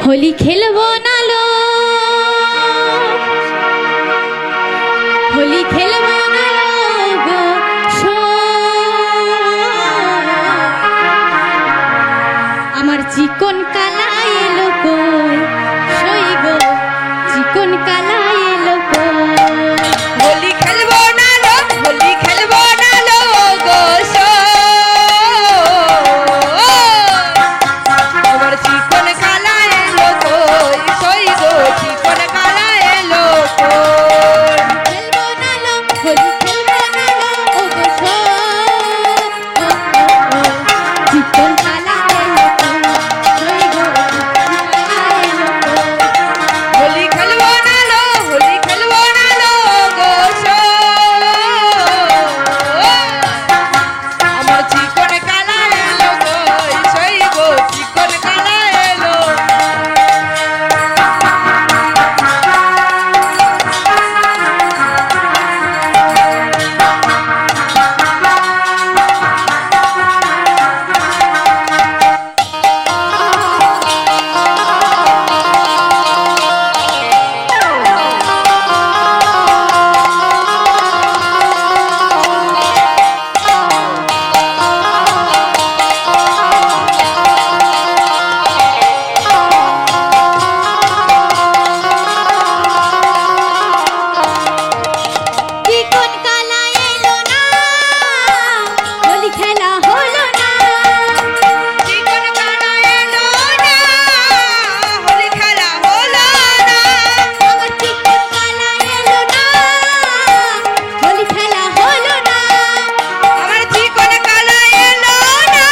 হোলি খেলবো না লো, হোলি খেলবো না লো গো আমার চিকন কালা এলো কই সই গো চিকন কালা এলো কই হোলি খেলবো না লো, হোলি খেলবো না লো গো আমার চিকন কালা এলো কই সই গো চিকন কালা এলো কই খেলবো না লো হোলি খেলবো না লো ও গো চিকন কালা এলো কই সই গো হোলি খেলবো না লো, হোলি খেলবো না লো গো আমার চিকন কালা এলো কই সই গো চিকন কালা এলো চিকন কালা এলো না হোলি খেলা হলো না চিকন কালা এলো না হোলি খেলা হলো না আমার চিকন কালা এলো না হোলি খেলা হলো না আমার চিকন কালা এলো না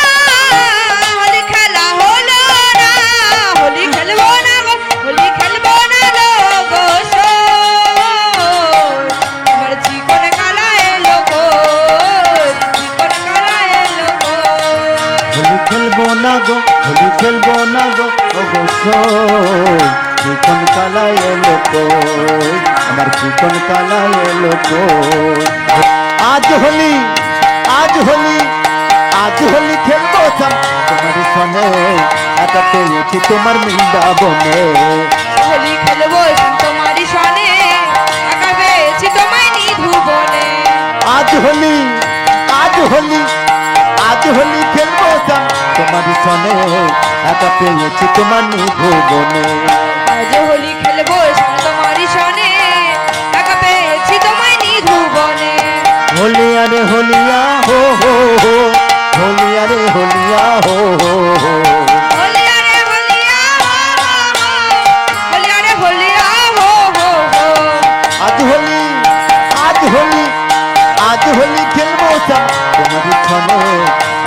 হোলি খেলা হলো না হোলি খেলবো না গো হোলি খেলবো না গো গো আমার চিকন কালা এলো গো চিকন কালা এলো গো হোলি খেলবো না গো হোলি খেলবো না গো ওগো চিকন কালা এলো কই আমার চিকন কালা এলো কই আজ হোলি আজ হোলি আজ হোলি খেলবো সাম তোমার সনে একা পেয়েছি তোমার বৃন্দাবনে হোলি খেলবো তোমারই সনে একা পেয়েছি তোমায় নিধুবনে আজ হোলি আজ হোলি আজ হোলি খেলবো সাম তোমার সনে একা পেয়েছি তোমার ভুবনে আজ হোলি খেলবো তোমারই সনে একা পেয়েছি তোমায় নিধুবনে होलिया रे होलिया हो होलिया रे होलिया हो होलिया रे होलिया होलिया रे होलिया हो आज होली आज होली खेलबो सब तुम्हारी छने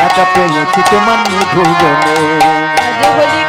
एका पेয়েছি তোমার ভুবনে आज होली